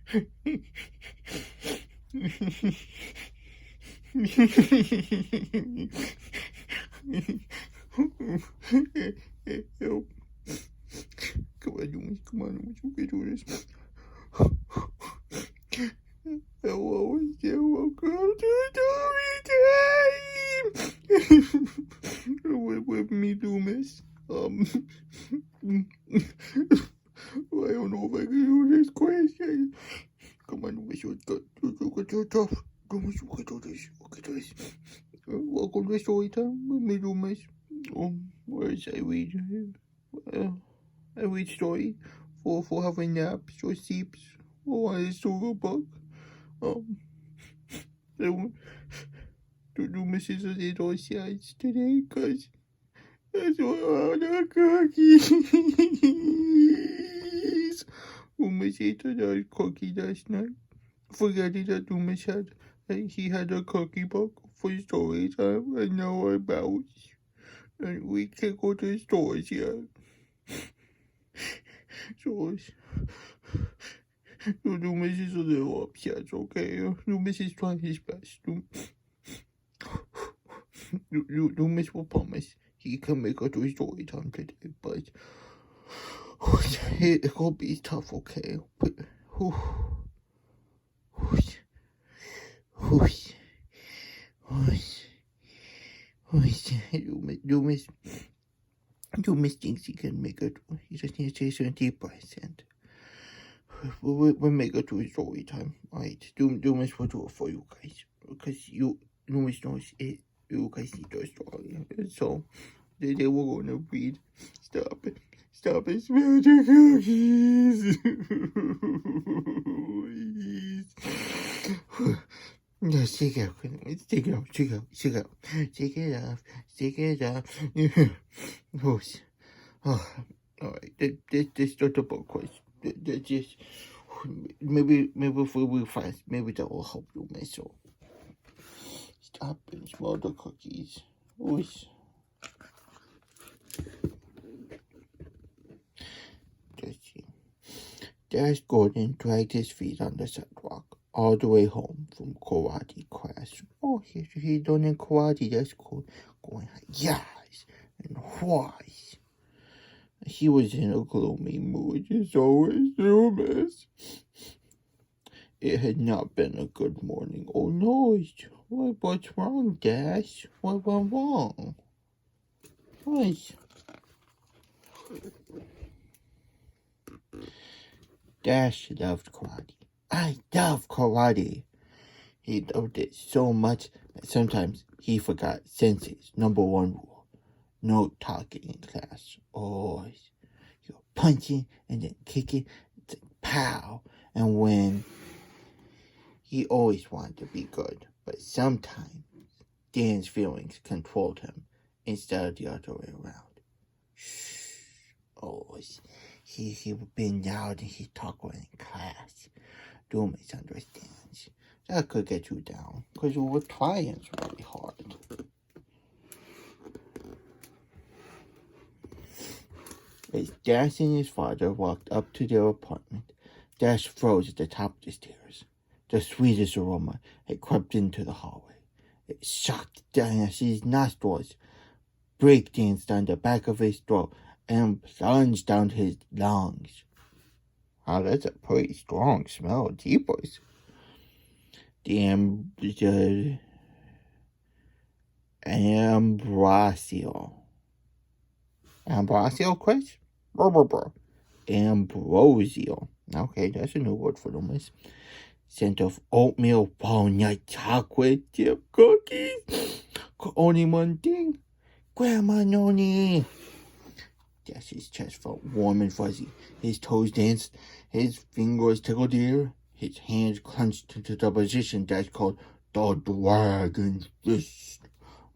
Help. Come on, Loomis. Come on, Loomis. You can do this. Hello, you're welcome to story time. With me, Loomis. I don't know if I can do this question. Come on, Loomis. You can do tough. Loomis, you can do this. You can do this. Welcome to story time with me, Loomis. Whereas I read story for having naps or sleeps or I saw a book. Loomis is a little sad today because that's all the cookies. Loomis ate a cookie last night. Forgetting that Loomis he had a cookie book for story time and now about. And we can't go to the stores yet. So Loomis is a little upset, okay? Loomis is trying his best. Loomis will promise he can make it to his story time today, but it'll be tough, okay? But, Loomis thinks he can make it. He just needs to take some deep breaths and we'll make it to his story time. Alright, Loomis will do it for you guys. Because Loomis knows it. You guys need a story. So, they were going to read. Stop it, smell the cookies. No, stick it off. Alright, this not the book quiz. Just, maybe if we move fast, maybe that will help you, my soul. Stop and smell the cookies. Whoosh. Dash Gordon dragged his feet on the sidewalk all the way home from karate class. Oh, he's done in karate. That's cool. Going like yes and whys. He was in a gloomy mood, as always, Loomis. It had not been a good morning. Oh no, what's wrong, Dash? What went wrong? What? Dash loved karate. I love karate. He loved it so much that sometimes he forgot Sensei's number one rule. No talking in class. Always. You're punching and then kicking. It's like pow. And when he always wanted to be good, but sometimes Dan's feelings controlled him instead of the other way around. Shh. Always. He would be loud and he'd talk when in class. Loomis understands. That could get you down, because you were trying really hard. As Dash and his father walked up to their apartment, Dash froze at the top of the stairs. The sweetest aroma had crept into the hallway. It shocked Dash's nostrils, breakdanced down the back of his throat, and plunged down his lungs. Wow, that's a pretty strong smell, jeepers. The Ambrosial, Chris? Ambrosial. Okay, that's a new word for Loomis. Scent of oatmeal, walnut, chocolate chip cookies. Only one thing. Grandma Noni. Dash's chest felt warm and fuzzy. His toes danced. His fingers tickled the air. His hands clenched into the position Dash called the Dragon's Fist.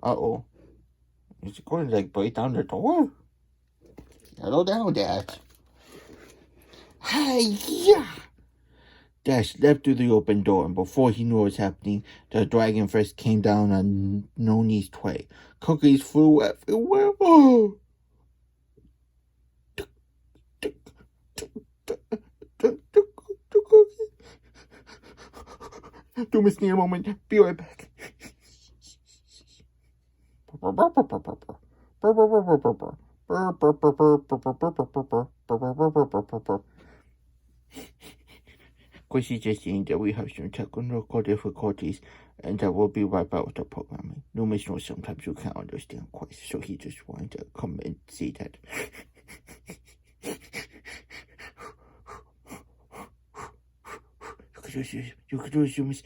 Uh-oh. Is it going to, break down the door? Settle down, Dash. Hi-ya! Dash leapt through the open door, and before he knew what was happening, the dragon fist came down on Noni's tray. Cookies flew everywhere. Oh! Loomis, need a moment. Be right back. Quincy just saying that we have some technical difficulties and that we'll be right back with the programming. Loomis knows sometimes you can't understand quite, so he just wanted to come and see that. You could do it, Loomis.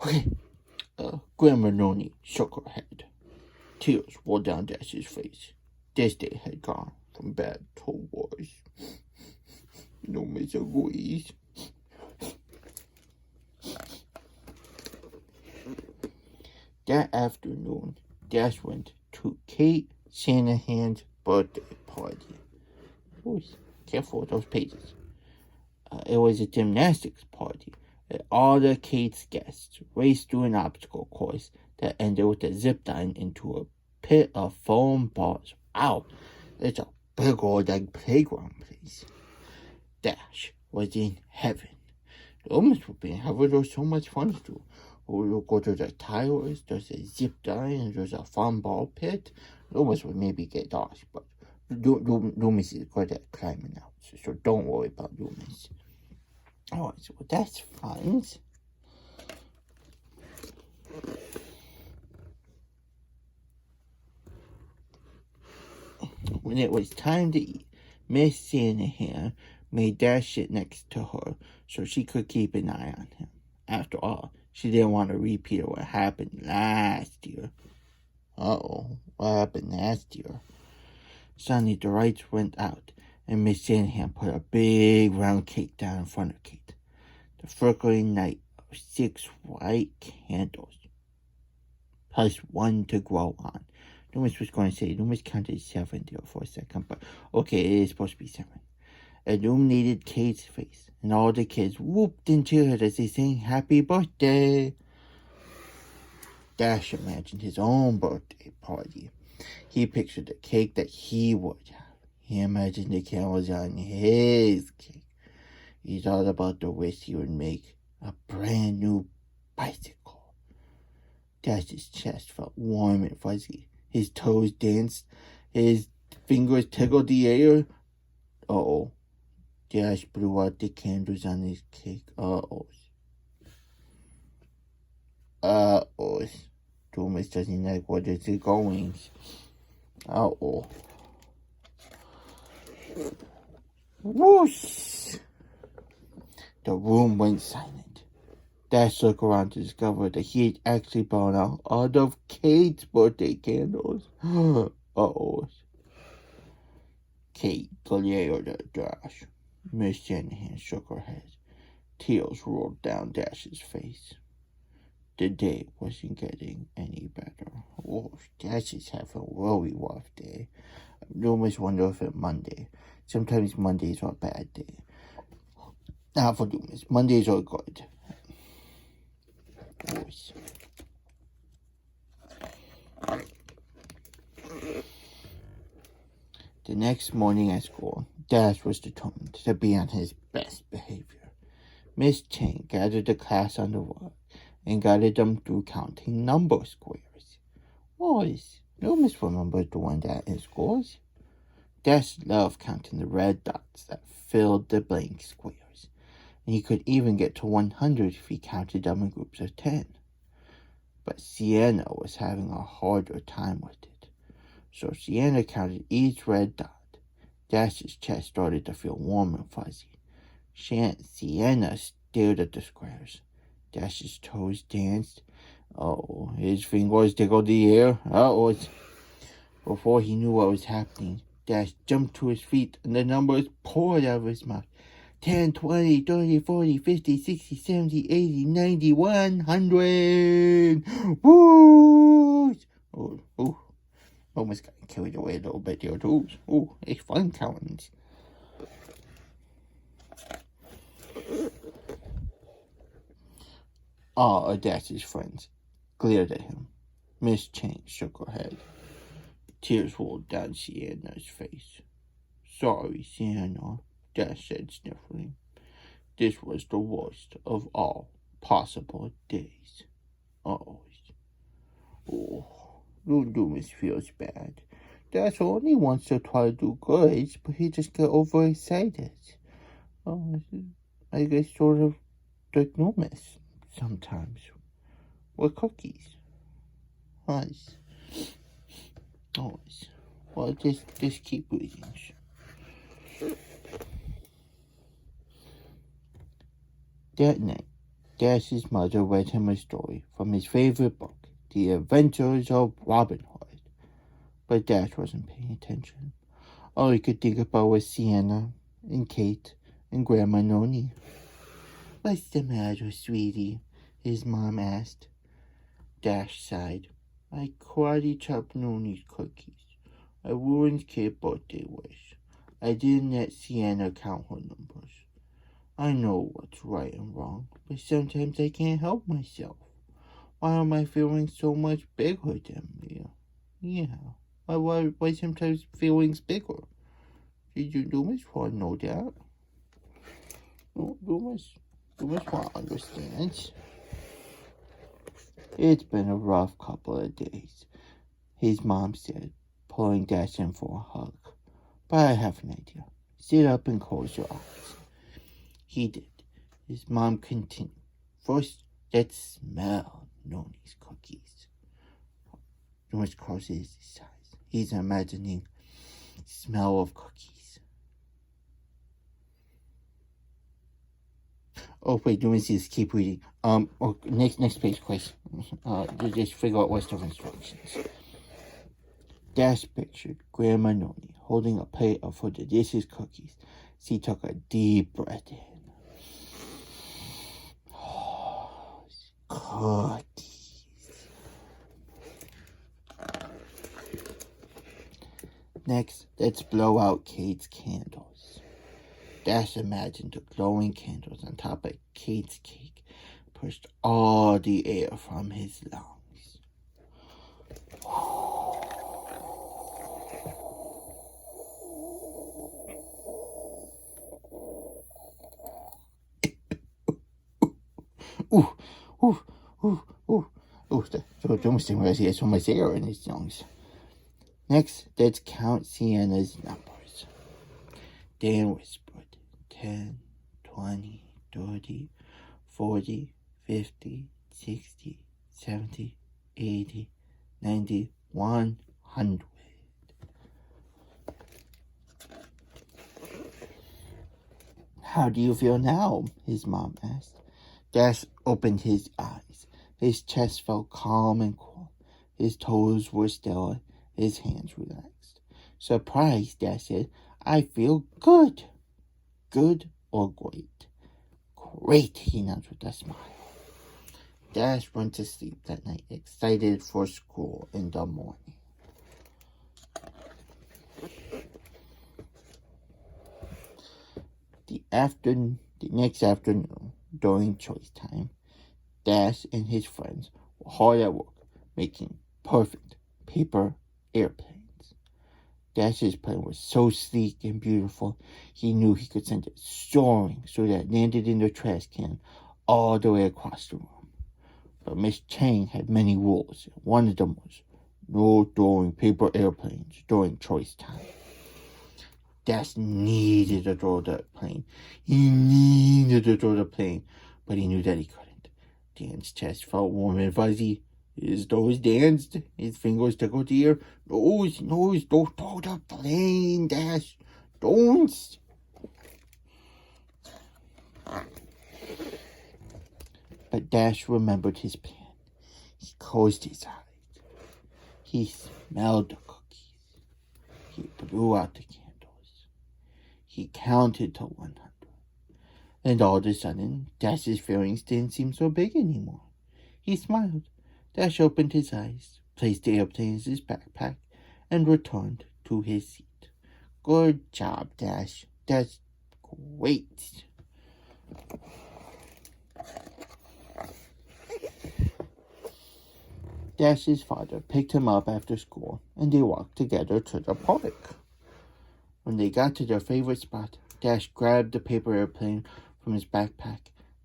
Okay. Grandma Noni shook her head. Tears rolled down Dash's face. This day had gone from bad to worse. Loomis agrees. That afternoon, Dash went to Kate Shanahan's birthday party. Ooh, careful with those pages. It was a gymnastics party, and all the Kate's guests raced through an obstacle course that ended with a zip line into a pit of foam balls. Wow, it's a big old like playground place. Dash was in heaven. Loomis would be in heaven. There was so much fun to do. We'll go to the towers, there's a zip line, and there's a fun ball pit. Loomis would maybe get lost, but Loomis is good at climbing out, so don't worry about Loomis. Alright, so that's fun. When it was time to eat, Miss Shanahan made Dash sit next to her so she could keep an eye on him. After all, she didn't want to repeat what happened last year. Uh-oh, what happened last year? Suddenly the lights went out, and Miss Shanahan put a big round cake down in front of Kate. The flickering light of 6 white candles, plus 1 to grow on. Loomis was going to say, Loomis counted 7 there for a second, but okay, it is supposed to be 7. Illuminated Kate's face, and all the kids whooped and cheered as they sang happy birthday. Dash imagined his own birthday party. He pictured the cake that he would have. He imagined the candles on his cake. He thought about the wish he would make, a brand new bicycle. Dash's chest felt warm and fuzzy. His toes danced. His fingers tickled the air. Uh-oh. Dash blew out the candles on his cake. Uh-oh. Loomis doesn't like where this is going. Uh-oh. Whoosh! The room went silent. Dash looked around to discover that he had actually blown out all of Kate's birthday candles. Uh-oh. Kate glared at Dash. Miss Shanahan shook her head. Tears rolled down Dash's face. The day wasn't getting any better. Oh, Dash is having a really rough day. Loomis wondered if it's Monday. Sometimes Mondays are a bad day. Not for Loomis. Mondays are good. Voice. The next morning at school, Dash was determined to be on his best behavior. Miss Chang gathered the class on the rug and guided them through counting number squares. Boys, Loomis remembered doing that in schools. Dash loved counting the red dots that filled the blank squares, and he could even get to 100 if he counted them in groups of 10. But Sienna was having a harder time with it, so Sienna counted each red dot. Dash's chest started to feel warm and fuzzy. Sienna stared at the squares. Dash's toes danced. Oh, his fingers tickled the air. Before he knew what was happening, Dash jumped to his feet and the numbers poured out of his mouth. 10, 20, 30, 40, 50, 60, 70, 80, 90, 100. Woo! Oh, almost got carried away a little bit there, too. Oh, it's fun counting. All of Dash's friends glared at him. Miss Chang shook her head. Tears rolled down Sienna's face. Sorry, Sienna, Dash said, sniffling. This was the worst of all possible days. Oh, Loomis feels bad. Dash only wants to try to do good, but he just get overexcited. Oh, I guess sort of like Loomis sometimes. With cookies. Nice. Always. Well, just keep reading. That night, Dash's mother read him a story from his favorite book, The Adventures of Robin Hood. But Dash wasn't paying attention. All he could think about was Sienna and Kate and Grandma Noni. "What's the matter, sweetie?" his mom asked. Dash sighed. "I karate chopped Noni's cookies. I ruined Kate's birthday wish. I didn't let Sienna count her numbers. I know what's right and wrong, but sometimes I can't help myself. Why are my feelings so much bigger than me?" Yeah, why sometimes feelings bigger? Did you Loomis want to know that? No, Loomis want to understand. "It's been a rough couple of days," his mom said, pulling Dash in for a hug. "But I have an idea. Sit up and close your eyes." He did. His mom continued. "First, let's smell Noni's cookies." Loomis closes his eyes. He's imagining smell of cookies. Oh wait, Loomis just keep reading. Next page, please. Just figure out what's the instructions. Dash pictured Grandma Noni holding a plate of her delicious cookies. She took a deep breath in. Cookies. Next, let's blow out Kate's candles. Dash imagined the glowing candles on top of Kate's cake, pushed all the air from his lungs. So Loomis didn't realize he had so much air in his lungs. Next, let's count Sienna's numbers. Dan whispered, 10, 20, 30, 40, 50, 60, 70, 80, 90, 100. "How do you feel now?" his mom asked. Dash opened his eyes. His chest felt calm and cool. His toes were still. His hands relaxed. Surprised, Dash said, "I feel good." "Good or great?" "Great," he announced with a smile. Dash went to sleep that night, excited for school in the morning. The next afternoon, during choice time, Dash and his friends were hard at work, making perfect paper airplanes. Dash's plane was so sleek and beautiful, he knew he could send it soaring so that it landed in the trash can all the way across the room. But Miss Chang had many rules, and one of them was no throwing paper airplanes during choice time. Dash needed to throw the plane. He needed to throw the plane, but he knew that he couldn't. Dan's chest felt warm and fuzzy. His toes danced. His fingers tickled the air. Nose, don't throw the plane, Dash. Don't. But Dash remembered his plan. He closed his eyes. He smelled the cookies. He blew out the candles. He counted to 100. And all of a sudden, Dash's feelings didn't seem so big anymore. He smiled. Dash opened his eyes, placed the airplane in his backpack, and returned to his seat. "Good job, Dash. That's great." Dash's father picked him up after school, and they walked together to the park. When they got to their favorite spot, Dash grabbed the paper airplane from his backpack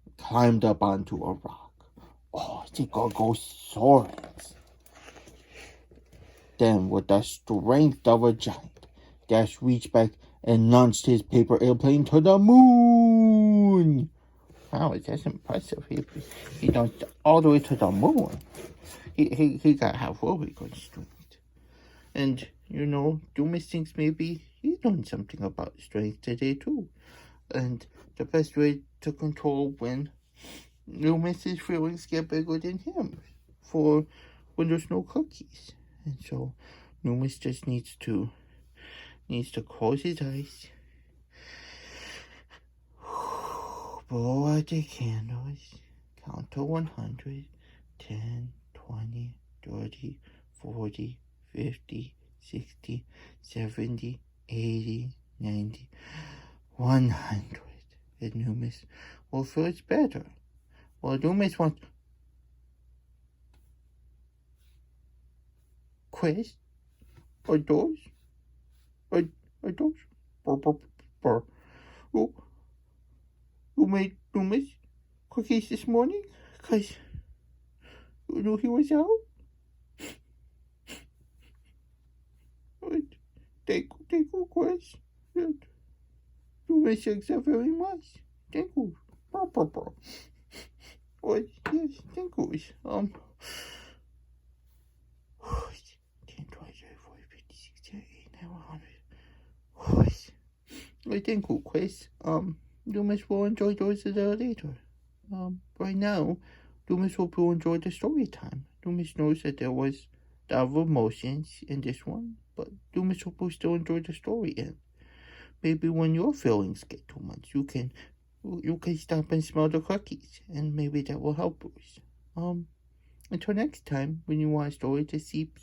and climbed up onto a rock. Oh, the gargoyle soared. Then, with the strength of a giant, Dash reached back and launched his paper airplane to the moon. Wow, that's impressive. He launched all the way to the moon. He got have really good strength. And, Loomis thinks maybe he learned something about strength today, too. And the best way to control when Loomis's feelings get bigger than him for when there's no cookies. And so Loomis just needs to close his eyes, blow out the candles, count to 100, 10, 20, 30, 40, 50, 60, 70, 80, 90, 100. And Loomis will feel it's better. Well, Loomis wants... Quiz? Or doors? Or doors? Who made Loomis cookies this morning? Because you knew he was out? Thank you, Quiz. Loomis thanks you very much. Thank you. What? Yes, thank you. 10, 20, 30, 40, 50, 60, 80, 90, 100. I thank you, Quiz. Loomis will enjoy those a little later. Right now, Loomis will enjoy the story time. Loomis knows that there was a lot of emotions in this one, but Loomis will still enjoy the story. And maybe when your feelings get too much, you can stop and smell the cookies, and maybe that will help us. Until next time, when you want a story to sleep,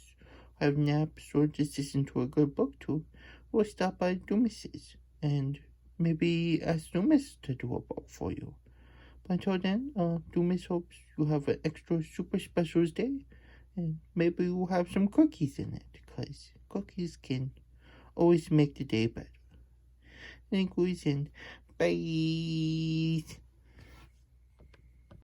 have naps, or just listen to a good book too, we'll stop by Loomis's and maybe ask Loomis to do a book for you. But until then, Loomis hopes you have an extra super special day, and maybe you'll have some cookies in it, because cookies can always make the day better. Thank you, and bye.